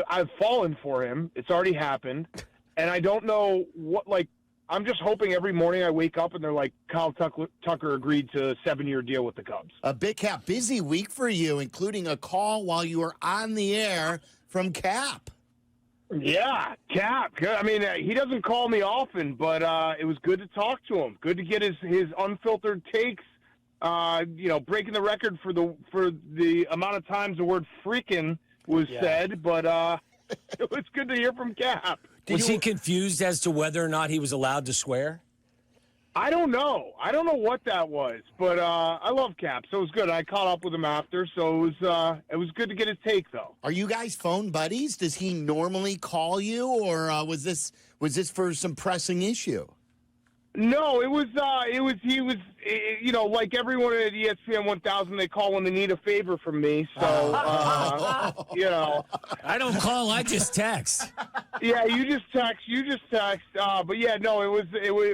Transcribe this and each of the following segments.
I've fallen for him. It's already happened, and I don't know what. Like, I'm just hoping every morning I wake up and they're like, Kyle Tucker agreed to a 7-year deal with the Cubs. A Big Cap, busy week for you, including a call while you were on the air from Cap. Yeah, Cap. I mean, he doesn't call me often, but it was good to talk to him. Good to get his unfiltered takes. Breaking the record for the amount of times the word "freaking" was said, but it was good to hear from Cap. Was he confused as to whether or not he was allowed to swear? I don't know. I don't know what that was, but I love Cap, so it was good. I caught up with him after, so it was good to get his take, though. Are you guys phone buddies? Does he normally call you, or was this for some pressing issue? No, it was like everyone at ESPN 1000, they call when they need a favor from me. So, I don't call, I just text. Yeah, you just text. But yeah, no,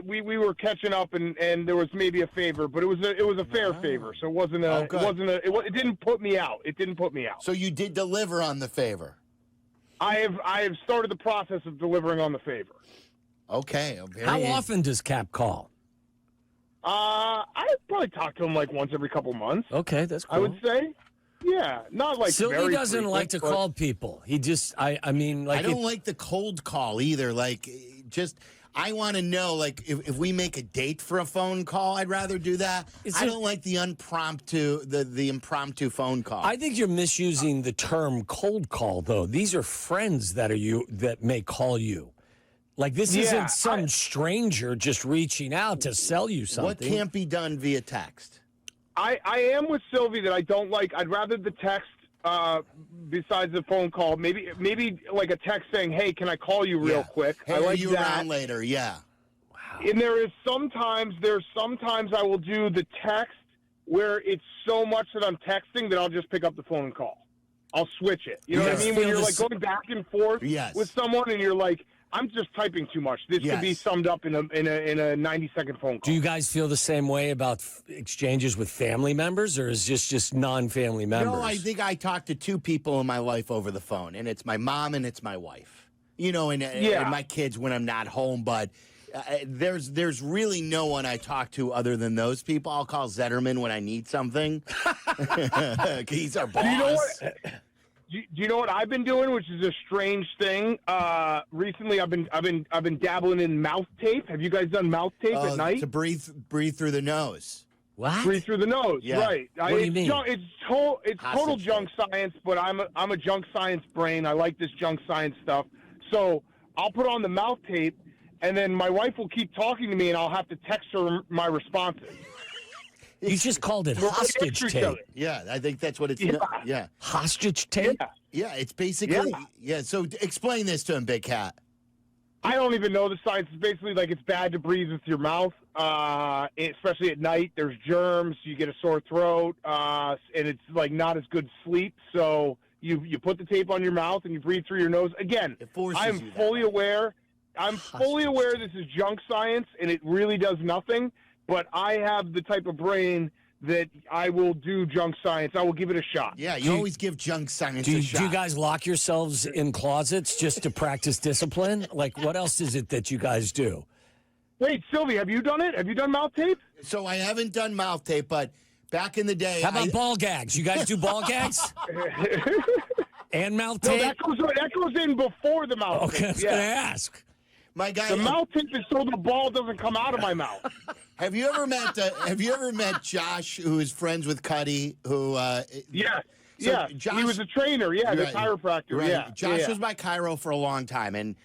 we were catching up, and there was maybe a favor, but it was a fair favor. So it didn't put me out. It didn't put me out. So you did deliver on the favor. I have started the process of delivering on the favor. Okay. How often does Cap call? I probably talk to him like once every couple months. Okay, that's cool. I would say. Yeah, not like Silvy very doesn't frequent, like to call people. He just, I don't like the cold call either. Like, I want to know, like, if we make a date for a phone call, I'd rather do that. I don't like the impromptu phone call. I think you're misusing the term cold call, though. These are friends that may call you. Like, this isn't some stranger just reaching out to sell you something. What can't be done via text? I am with Silvy that I don't like. I'd rather the text besides the phone call. Maybe like a text saying, "Hey, can I call you real quick?" Hey, I like are you that. around later? Yeah. Wow. And there's sometimes I will do the text where it's so much that I'm texting that I'll just pick up the phone and call. I'll switch it. You know what I mean? When you're like going back and forth with someone, and you're like, I'm just typing too much. This could be summed up in a 90-second phone call. Do you guys feel the same way about exchanges with family members, or is this just non-family members? No, I think I talk to two people in my life over the phone, and it's my mom and it's my wife. And my kids when I'm not home. But there's really no one I talk to other than those people. I'll call Zetterman when I need something. He's our boss. You know what? Do you know what I've been doing, which is a strange thing? Recently, I've been dabbling in mouth tape. Have you guys done mouth tape at night? To breathe through the nose. What? Breathe through the nose, right? What do you mean? It's total junk science, but I'm a junk science brain. I like this junk science stuff. So I'll put on the mouth tape, and then my wife will keep talking to me, and I'll have to text her my responses. You just called it hostage tape. Yeah, I think that's what it's. Yeah. Hostage tape? Yeah, it's basically. Yeah, so explain this to him, Big Cat. I don't even know the science. It's basically like it's bad to breathe with your mouth, especially at night. There's germs, you get a sore throat, and it's like not as good sleep. So you put the tape on your mouth and you breathe through your nose. Again, I'm fully aware. I'm fully aware this is junk science, and it really does nothing. But I have the type of brain that I will do junk science. I will give it a shot. Yeah, you always give junk science a shot. Do you guys lock yourselves in closets just to practice discipline? Like, what else is it that you guys do? Wait, Silvy, have you done it? Have you done mouth tape? So I haven't done mouth tape, but back in the day. How about ball gags? You guys do ball gags? And mouth tape? No, that goes in before the mouth tape. Okay, I was going to ask. My guy, the mouth tape is so the ball doesn't come out of my mouth. Have you ever met Josh, who is friends with Cuddy? Yes. Josh, he was a trainer. Yeah, the chiropractor. Right. Yeah, Josh was my chiro for a long time, and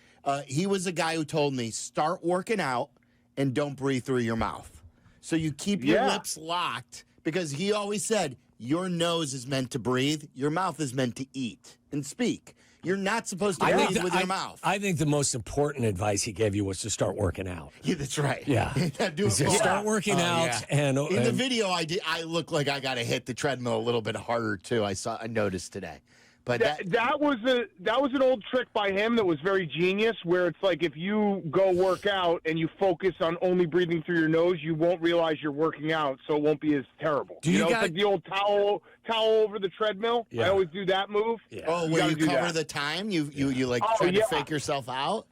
he was the guy who told me start working out and don't breathe through your mouth. So you keep your lips locked because he always said your nose is meant to breathe, your mouth is meant to eat and speak. You're not supposed to breathe with your mouth. I think the most important advice he gave you was to start working out. Yeah, that's right. Yeah. Start working out. Yeah. And in the video I look like I got to hit the treadmill a little bit harder, too. I noticed today. But that was an old trick by him that was very genius, where it's like if you go work out and you focus on only breathing through your nose, you won't realize you're working out, so it won't be as terrible. It's like the old towel over the treadmill. Yeah. I always do that move. Yeah. Oh, where you cover the time? You like try to fake yourself out?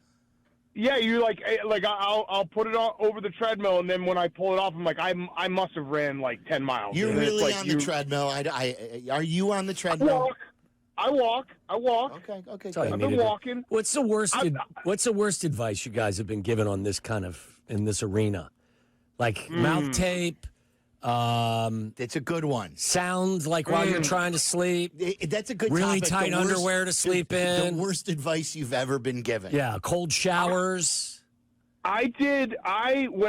Yeah, you like I'll put it over the treadmill, and then when I pull it off, I'm like I must have ran like 10 miles. You're really like on the treadmill. Are you on the treadmill? I walk. Okay. I've been walking. What's the worst advice you guys have been given on this in this arena? Like mouth tape. It's a good one. Sounds like while you're trying to sleep. That's a good really topic. tight underwear to sleep in. The worst advice you've ever been given. Yeah, cold showers. When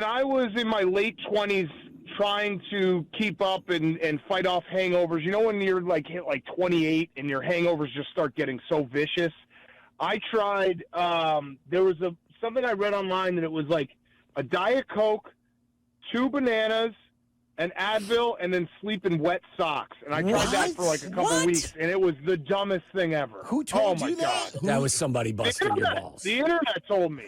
I was in my late 20s trying to keep up and fight off hangovers, when you're hit 28 and your hangovers just start getting so vicious, I tried, there was something I read online that it was like a Diet Coke, 2 bananas, an Advil, and then sleep in wet socks. And I tried that for like a couple weeks, and it was the dumbest thing ever. Who told you God. that? That was somebody busting your balls. The internet told me.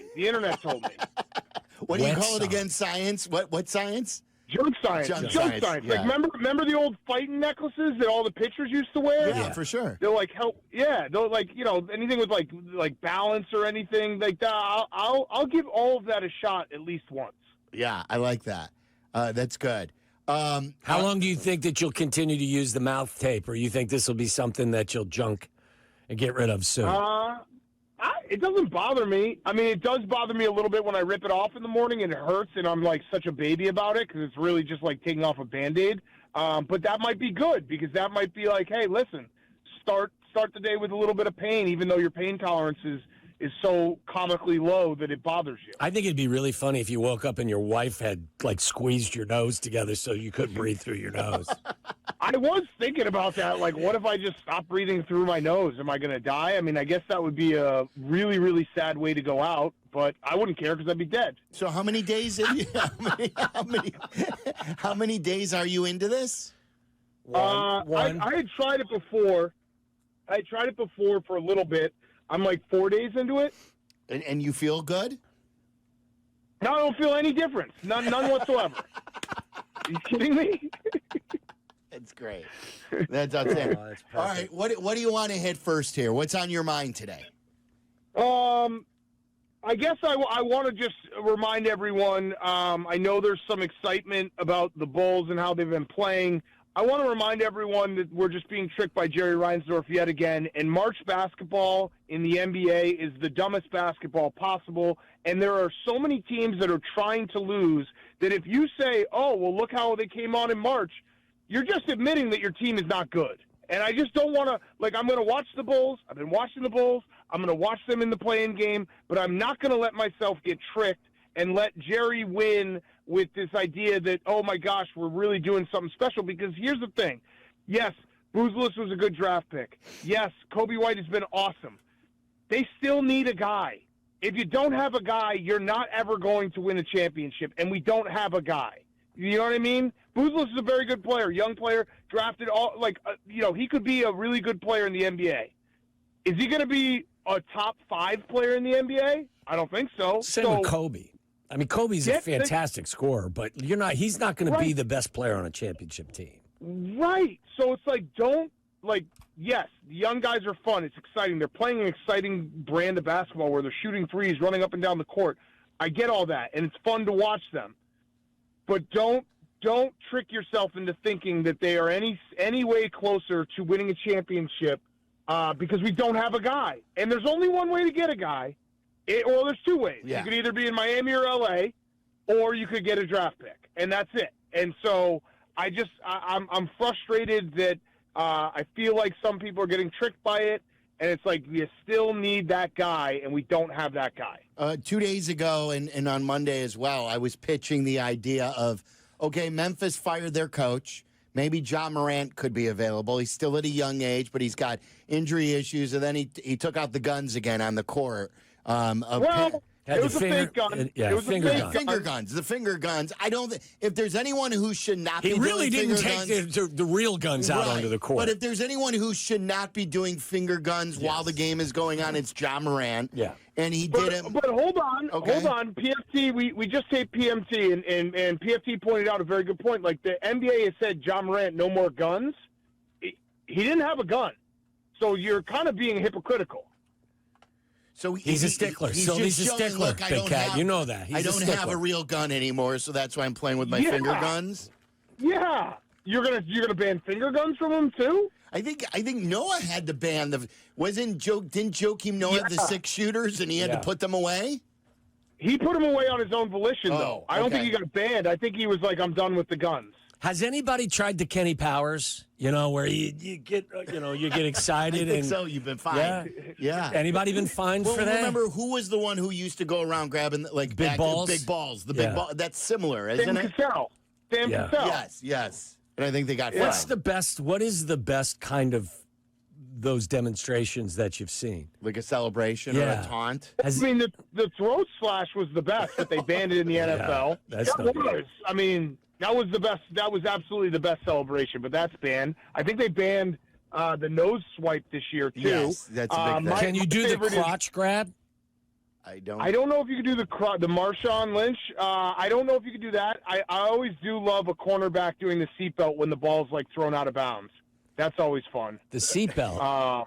What do you call it again? Science? What science? Junk science. Junk science. Yeah. Like remember the old fighting necklaces that all the pitchers used to wear? Yeah, for sure. They're like they're like anything with like balance or anything like that. I'll give all of that a shot at least once. Yeah, I like that. That's good. How long do you think that you'll continue to use the mouth tape, or you think this will be something that you'll junk and get rid of soon? It doesn't bother me. I mean, it does bother me a little bit when I rip it off in the morning and it hurts, and I'm like such a baby about it because it's really just like taking off a Band-Aid. But that might be good because that might be like, hey, listen, start the day with a little bit of pain, even though your pain tolerance is so comically low that it bothers you. I think it'd be really funny if you woke up and your wife had squeezed your nose together so you couldn't breathe through your nose. I was thinking about that. Like, what if I just stop breathing through my nose? Am I going to die? I mean, I guess that would be a really, really sad way to go out, but I wouldn't care because I'd be dead. So how many days? How many days are you into this? One. I had tried it before. For a little bit. I'm like 4 days into it. And you feel good? No, I don't feel any difference. None whatsoever. Are you kidding me? That's great. That's outstanding. Oh, that's perfect. All right, what do you want to hit first here? What's on your mind today? I guess I want to just remind everyone, I know there's some excitement about the Bulls and how they've been playing. I want to remind everyone that we're just being tricked by Jerry Reinsdorf yet again. And March basketball in the NBA is the dumbest basketball possible. And there are so many teams that are trying to lose that if you say, oh, well, look how they came on in March, you're just admitting that your team is not good. And I just don't want to, I'm going to watch the Bulls. I've been watching the Bulls. I'm going to watch them in the play-in game. But I'm not going to let myself get tricked and let Jerry win with this idea that, oh, my gosh, we're really doing something special. Because here's the thing. Yes, Boozless was a good draft pick. Yes, Kobe White has been awesome. They still need a guy. If you don't have a guy, you're not ever going to win a championship, and we don't have a guy. You know what I mean? Boozless is a very good player, young player, drafted he could be a really good player in the NBA. Is he going to be a top 5 player in the NBA? I don't think so. Same with Kobe. I mean, Kobe's a fantastic scorer, but he's not going to be the best player on a championship team. Right. So it's yes, the young guys are fun. It's exciting. They're playing an exciting brand of basketball where they're shooting threes, running up and down the court. I get all that, and it's fun to watch them. But don't trick yourself into thinking that they are any way closer to winning a championship because we don't have a guy. And there's only one way to get a guy. Or there's 2 ways. Yeah. You could either be in Miami or L.A., or you could get a draft pick, and that's it. And so I'm frustrated that I feel like some people are getting tricked by it, and it's like you still need that guy, and we don't have that guy. 2 days ago and on Monday as well, I was pitching the idea of, okay, Memphis fired their coach. Maybe John Morant could be available. He's still at a young age, but he's got injury issues, and then he took out the guns again on the court. Hey, It was a fake gun. Yeah, it was finger a fake gun. Finger guns. The finger guns. I don't. If there's anyone who should not He be really doing didn't finger take guns, the real guns out right. onto the court. But if there's anyone who should not be doing finger guns while the game is going on, it's John Morant. Yeah. And he did it. But hold on, Okay. hold on. PFT, we just taped PMT, and PFT pointed out a very good point. Like the NBA has said, John Morant, no more guns. He didn't have a gun, so you're kind of being hypocritical. So he's a stickler. He's So just he's a showing, stickler, look, I Big don't Cat. have- You know that. He's I a don't have stickler. a real gun anymore, so that's why I'm playing with my finger guns. Yeah, you're gonna ban finger guns from him too. I think Noah had to ban the. Didn't Joakim Noah have the 6 shooters and he had to put them away? He put him away on his own volition, though. I don't okay. think he got banned. I think he was like, I'm done with the guns. Has anybody tried the Kenny Powers? You know, where you get you get excited I think and so. You've been fined. Yeah. Anybody been fined Well, for that? remember who was the one who used to go around grabbing like Big balls? Big balls. The Yeah. big ball. That's similar, isn't Sam it? Cassell. Sam Yeah. Cassell. Yes. And I think they got What is the best kind of those demonstrations that you've seen? like a celebration or a taunt. I mean, the throat slash was the best, but they banned it in the NFL. that's That not was. good. I mean, that was the best. That was absolutely the best celebration, but that's banned. I think they banned the nose swipe this year, too. Yes, that's a big thing. Can you do the favorite is- crotch grab? I don't. I don't know if you could do the Marshawn Lynch. I don't know if you could do that. I always do love a cornerback doing the seatbelt when the ball's like thrown out of bounds. That's always fun. The seatbelt.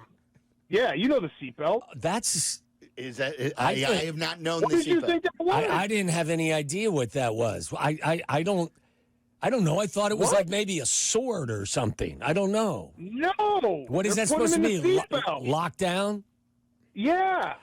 Yeah, you know the seatbelt. That's. Is that? I have not known What the did you seatbelt. think that was? I didn't have any idea what that was. I don't know. I thought it was What? like maybe a sword or something. I don't know. No. What is They're that supposed to putting him be? in the seatbelt. Lockdown? Yeah.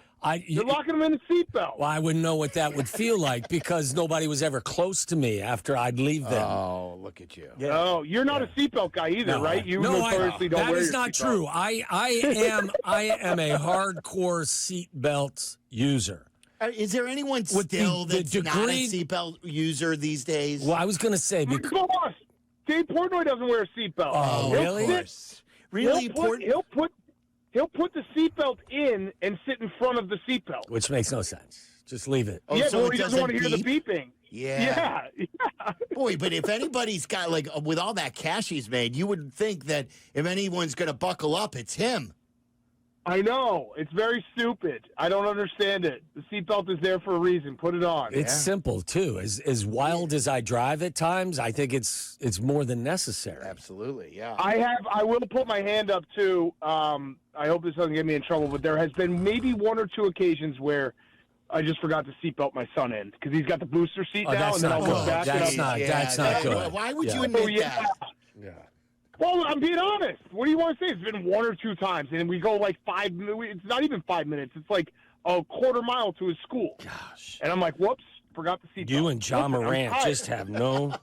You're locking him in the seatbelt. Well, I wouldn't know what that would feel like because nobody was ever close to me after I'd leave them. Oh, look at you. No, you're not a seatbelt guy either, right? You notoriously don't that wear is your not seatbelt. true. I am a hardcore seatbelt user. Is there anyone With still the that's not a degree- seatbelt user these days? Well, I was going to say because Boss, Dave Portnoy doesn't wear a seatbelt. Oh, He'll really? sit- Of course. Really He'll put the seatbelt in and sit in front of the seatbelt. which makes no sense. Just leave it. Oh, Yeah, so but it he doesn't want to hear the beep? beeping. Yeah. Yeah. Boy, but if anybody's got, like, with all that cash he's made, you would think that if anyone's going to buckle up, it's him. I know. It's very stupid. I don't understand it. The seatbelt is there for a reason. Put it on. It's simple too. As wild as I drive at times, I think it's more than necessary. Absolutely, yeah. I will put my hand up too. I hope this doesn't get me in trouble, but there has been maybe 1 or 2 occasions where I just forgot to seatbelt my son in because he's got the booster seat Oh, now, that's and then not I'll good. look back. That's and not- that's not good. Why would Yeah. you admit Oh, yeah. that? Yeah. Well, I'm being honest. What do you want to say? It's been 1 or 2 times, and we go like 5 minutes. It's not even 5 minutes. It's like a quarter mile to his school. Gosh. And I'm like, whoops, forgot the seatbelt. You and John Listen, I'm Morant tired. just have no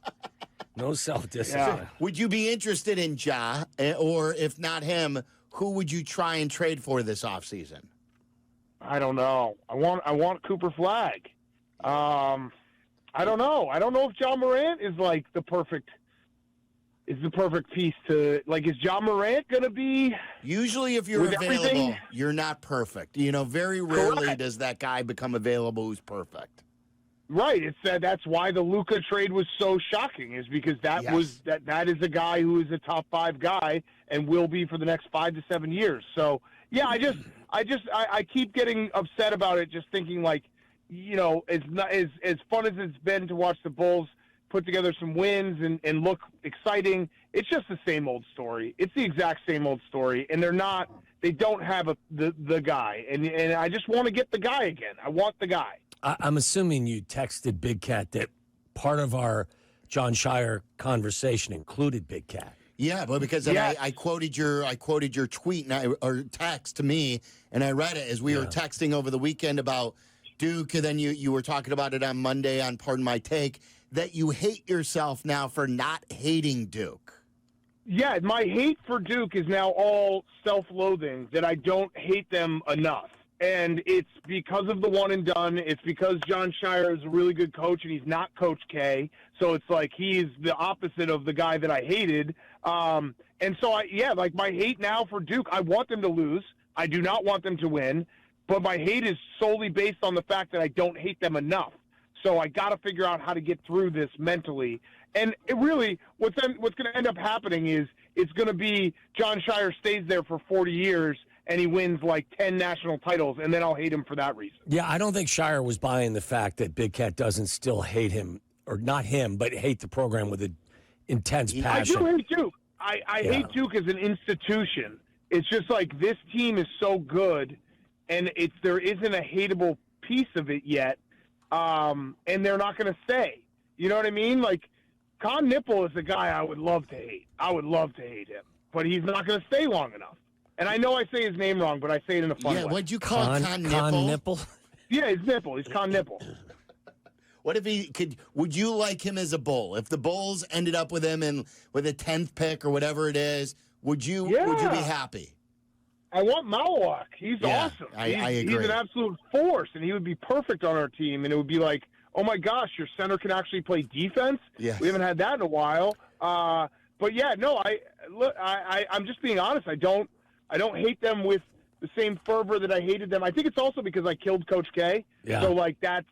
self-discipline. Yeah. Would you be interested in Ja? Or if not him, who would you try and trade for this offseason? I don't know. I want Cooper Flag. I don't know. I don't know if John Morant is like the perfect piece to like. Is John Morant going to be? Usually, if you're With available, everything- you're not perfect. You know, very rarely Correct. does that guy become available who's perfect. Right. It's that's why the Luka trade was so shocking. Is because that Yes. was that is a guy who is a top 5 guy and will be for the next 5 to 7 years. So yeah, I keep getting upset about it. Just thinking like, you know, it's not as fun as it's been to watch the Bulls put together some wins and look exciting. It's just the same old story. It's the exact same old story, and they don't have the guy, and I just want to get the guy again. I want the guy. I'm assuming you texted Big Cat that part of our John Shire conversation included Big Cat. Yeah, but because Yeah. I quoted your tweet or text to me, and I read it as we were texting over the weekend about Duke, and then you were talking about it on Monday on Pardon My Take, that you hate yourself now for not hating Duke. Yeah, my hate for Duke is now all self-loathing, that I don't hate them enough. And it's because of the one and done. It's because John Shire is a really good coach, and he's not Coach K. So it's like he's the opposite of the guy that I hated. And so, like my hate now for Duke, I want them to lose. I do not want them to win. but my hate is solely based on the fact that I don't hate them enough. So I got to figure out how to get through this mentally. And it really, what's going to end up happening is it's going to be John Shire stays there for 40 years and he wins like 10 national titles, and then I'll hate him for that reason. Yeah, I don't think Shire was buying the fact that Big Cat doesn't still hate him, or not him, but hate the program with an intense passion. I do hate Duke. I hate Duke as an institution. It's just like this team is so good, and there isn't a hateable piece of it yet, and they're not going to stay. You know what I mean? Like, Con Nipple is a guy I would love to hate. I would love to hate him, but he's not going to stay long enough. And I know I say his name wrong, but I say it in a fun way. Yeah, what'd you call Con Nipple? Con Nipple? Yeah, his nipple. He's Con Nipple. What if he could? Would you like him as a Bull? If the Bulls ended up with him with a 10th pick or whatever it is, would you be happy? I want Malawak. He's awesome. I agree. He's an absolute force, and he would be perfect on our team. And it would be like, oh my gosh, your center can actually play defense. Yes. We haven't had that in a while. But yeah, no, I'm just being honest. I don't hate them with the same fervor that I hated them. I think it's also because I killed Coach K. Yeah. So like that's,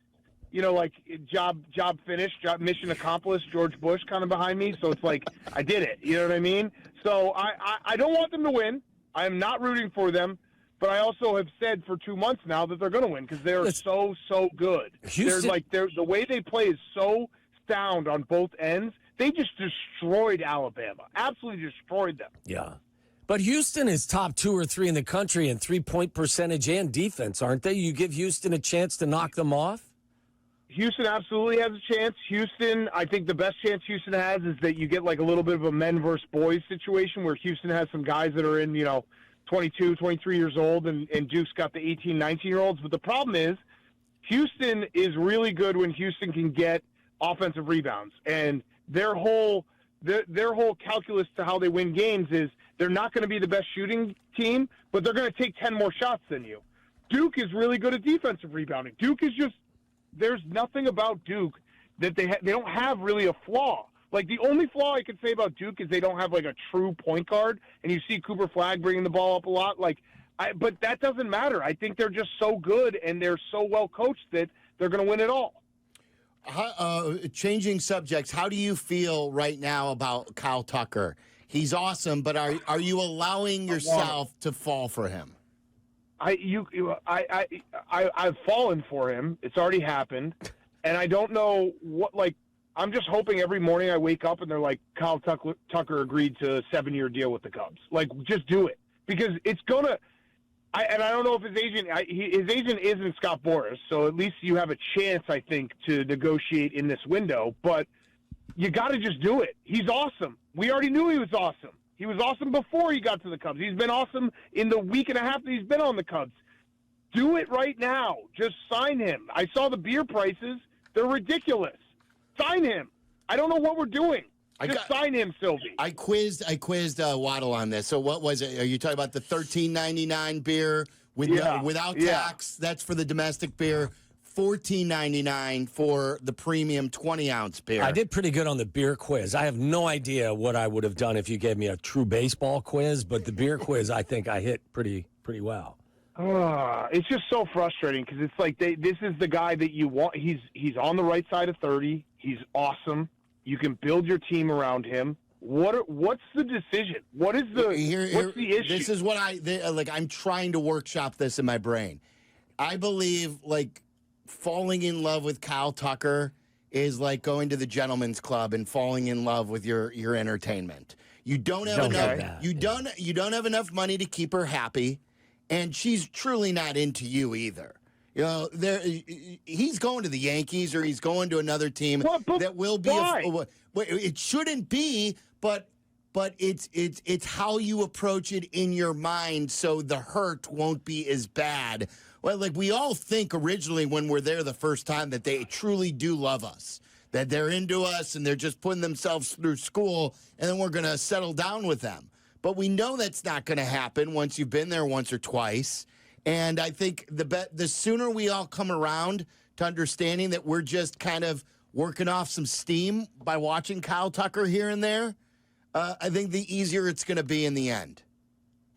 like job finished, mission accomplished, George Bush kind of behind me. So it's like I did it. You know what I mean? So I don't want them to win. I am not rooting for them. But I also have said for 2 months now that they're going to win because they're so good. Houston, the way they play is so sound on both ends. They just destroyed Alabama. Absolutely destroyed them. Yeah. But Houston is top 2 or 3 in the country in 3-point percentage and defense, aren't they? You give Houston a chance to knock them off? Houston absolutely has a chance. Houston, I think the best chance Houston has is that you get like a little bit of a men versus boys situation where Houston has some guys that are in, 22, 23 years old, and Duke's got the 18, 19-year-olds. But the problem is Houston is really good when Houston can get offensive rebounds. And their whole calculus to how they win games is they're not going to be the best shooting team, but they're going to take 10 more shots than you. Duke is really good at defensive rebounding. Duke is just – there's nothing about Duke that they don't have really a flaw. Like, the only flaw I could say about Duke is they don't have, like, a true point guard, and you see Cooper Flagg bringing the ball up a lot. But that doesn't matter. I think they're just so good, and they're so well coached that they're going to win it all. Changing subjects, how do you feel right now about Kyle Tucker? He's awesome, but are you allowing yourself to fall for him? I've fallen for him. It's already happened, and I don't know what, I'm just hoping every morning I wake up and they're like, Kyle Tucker agreed to a 7-year deal with the Cubs. Like, just do it. Because it's going to – and I don't know if his agent isn't Scott Boras, so at least you have a chance, I think, to negotiate in this window. But you got to just do it. He's awesome. We already knew he was awesome. He was awesome before he got to the Cubs. He's been awesome in the week and a half that he's been on the Cubs. Do it right now. Just sign him. I saw the beer prices. They're ridiculous. Sign him. I don't know what we're doing. Just sign him, Silvy. I quizzed Waddle on this. So what was it? Are you talking about the $13.99 beer without tax? That's for the domestic beer. $14.99 for the premium 20-ounce beer. I did pretty good on the beer quiz. I have no idea what I would have done if you gave me a true baseball quiz, but the beer quiz, I think I hit pretty well. It's just so frustrating because it's like this is the guy that you want. He's on the right side of 30. He's awesome. You can build your team around him. What's the decision? What's the issue? This is what I'm trying to workshop this in my brain. I believe falling in love with Kyle Tucker is like going to the gentleman's club and falling in love with your entertainment. You don't have enough. You don't have enough money to keep her happy, and she's truly not into you either. He's going to the Yankees or he's going to another team that will be. It shouldn't be, but it's how you approach it in your mind, so the hurt won't be as bad. Well, we all think originally when we're there the first time that they truly do love us, that they're into us and they're just putting themselves through school, and then we're going to settle down with them. But we know that's not going to happen once you've been there once or twice. And I think the sooner we all come around to understanding that we're just kind of working off some steam by watching Kyle Tucker here and there, I think the easier it's going to be in the end.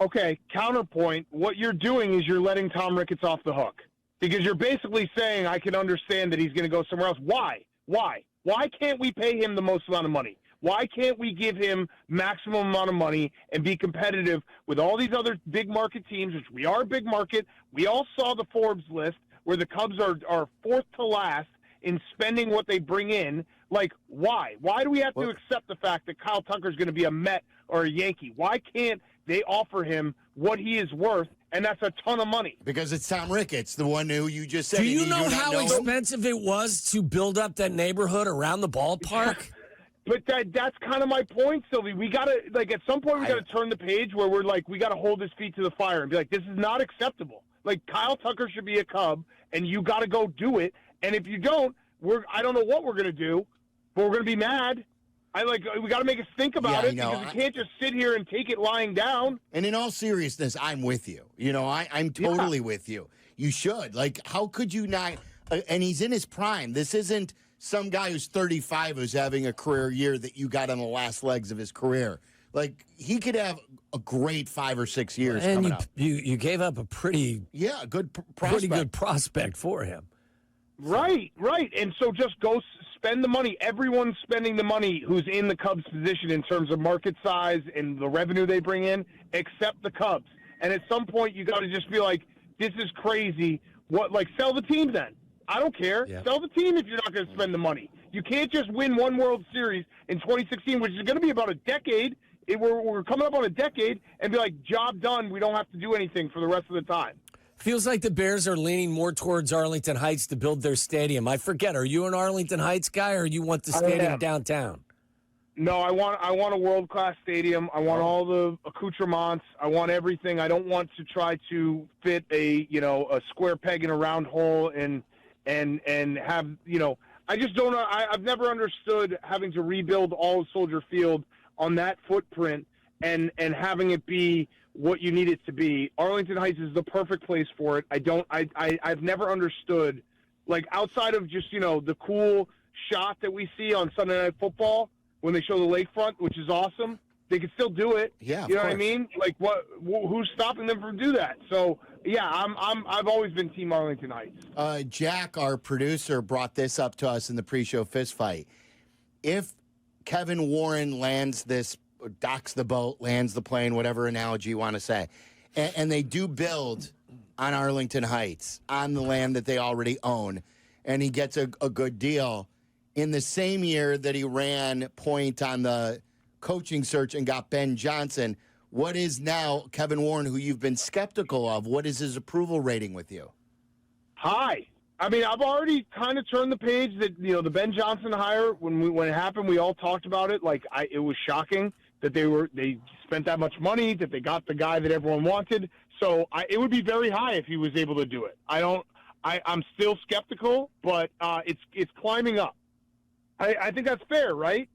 Okay, counterpoint, what you're doing is you're letting Tom Ricketts off the hook. Because you're basically saying, I can understand that he's going to go somewhere else. Why? Why can't we pay him the most amount of money? Why can't we give him maximum amount of money and be competitive with all these other big market teams, which we are a big market? We all saw the Forbes list where the Cubs are fourth to last in spending what they bring in. Like, why? Why do we have to accept the fact that Kyle Tucker's going to be a Met or a Yankee? Why can't they offer him what he is worth? And that's a ton of money. Because it's Tom Ricketts, the one who you just said. Do you know how expensive it was to build up that neighborhood around the ballpark? But that's kind of my point, Sylvie. We got to, like, at some point, we got to turn the page where we're like, we got to hold his feet to the fire and be like, this is not acceptable. Like, Kyle Tucker should be a Cub, and you got to go do it. And if you don't, I don't know what we're going to do, but we're going to be mad. We got to make us think about it because we can't just sit here and take it lying down. And in all seriousness, I'm with you. I'm totally with you. You should. Like, how could you not? And he's in his prime. This isn't some guy who's 35 who's having a career year that you got on the last legs of his career. Like, he could have a great 5 or 6 years coming up. You gave up a pretty good prospect. Pretty good prospect for him. Right. And so just go spend the money. Everyone's spending the money who's in the Cubs' position in terms of market size and the revenue they bring in, except the Cubs. And at some point, you got to just be like, this is crazy. Sell the team then. I don't care. Yeah. Sell the team if you're not going to spend the money. You can't just win one World Series in 2016, which is going to be about a decade. We're coming up on a decade, and be like, job done. We don't have to do anything for the rest of the time. Feels like the Bears are leaning more towards Arlington Heights to build their stadium. I forget, are you an Arlington Heights guy, or you want the stadium downtown? No, I want a world-class stadium. I want all the accoutrements. I want everything. I don't want to try to fit a square peg in a round hole and have, I just don't know. I've never understood having to rebuild all of Soldier Field on that footprint and having it be what you need it to be. Arlington Heights is the perfect place for it. I've never understood, like, outside of just, the cool shot that we see on Sunday Night Football when they show the lakefront, which is awesome. They can still do it. Yeah, you know what I mean? Like, who's stopping them from do that? So, yeah, I've always been Team Arlington Heights. Jack, our producer, brought this up to us in the pre-show fist fight. If Kevin Warren lands this, docks the boat, lands the plane, whatever analogy you want to say, and they do build on Arlington Heights, on the land that they already own, and he gets a good deal, in the same year that he ran point on the coaching search and got Ben Johnson, what is now Kevin Warren, who you've been skeptical of, what is his approval rating with you? High. I mean, I've already kind of turned the page that, the Ben Johnson hire, when it happened, we all talked about it. Like, it was shocking that they spent that much money, that they got the guy that everyone wanted. So it would be very high if he was able to do it. I'm still skeptical, but it's climbing up. I think that's fair, right?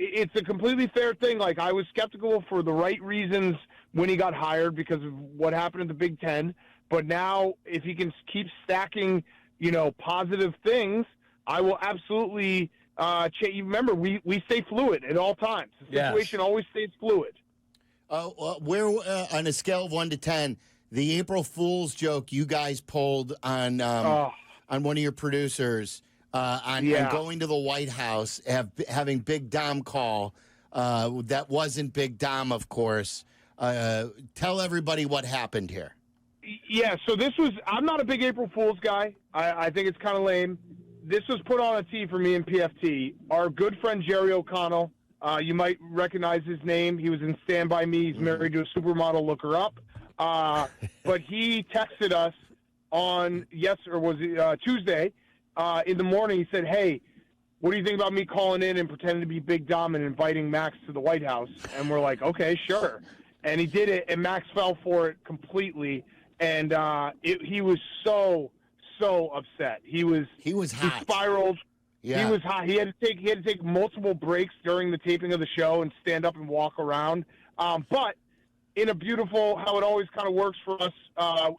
It's a completely fair thing. Like, I was skeptical for the right reasons when he got hired because of what happened in the Big Ten. But now, if he can keep stacking, positive things, I will absolutely change. Remember, we stay fluid at all times. The situation always stays fluid. Where on a scale of 1 to 10, the April Fool's joke you guys pulled on one of your producers on going to the White House, having Big Dom call. That wasn't Big Dom, of course. Tell everybody what happened here. Yeah, so I'm not a big April Fool's guy. I think it's kind of lame. This was put on a tee for me in PFT. Our good friend Jerry O'Connell, you might recognize his name. He was in Stand By Me. He's married to a supermodel. Look her up. But he texted us on Tuesday in the morning. He said, "Hey, what do you think about me calling in and pretending to be Big Dom and inviting Max to the White House?" And we're like, "Okay, sure." And he did it, and Max fell for it completely. And he was so upset. He was hot. He spiraled. Yeah. He was hot. He had to take multiple breaks during the taping of the show and stand up and walk around. But in a beautiful, how it always kind of works for us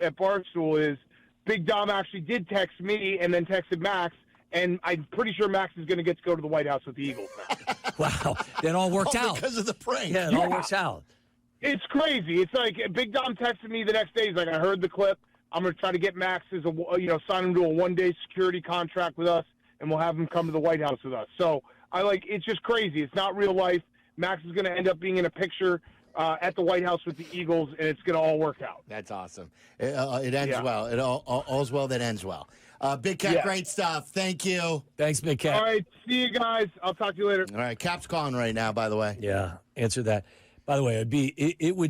at Barstool is Big Dom actually did text me and then texted Max, and I'm pretty sure Max is going to get to go to the White House with the Eagles now. Wow. It all worked out. Because of the prank. Yeah, it all works out. It's crazy. It's like Big Dom texted me the next day. He's like, I heard the clip. I'm going to try to get Max as sign him to a 1-day security contract with us, and we'll have him come to the White House with us. So it's just crazy. It's not real life. Max is going to end up being in a picture at the White House with the Eagles, and it's going to all work out. That's awesome. It ends well. It all's well that ends well. Big Cat, great stuff. Thank you. Thanks, Big Cat. All right, see you guys. I'll talk to you later. All right, Cap's calling right now, by the way. Yeah, answer that. By the way, it would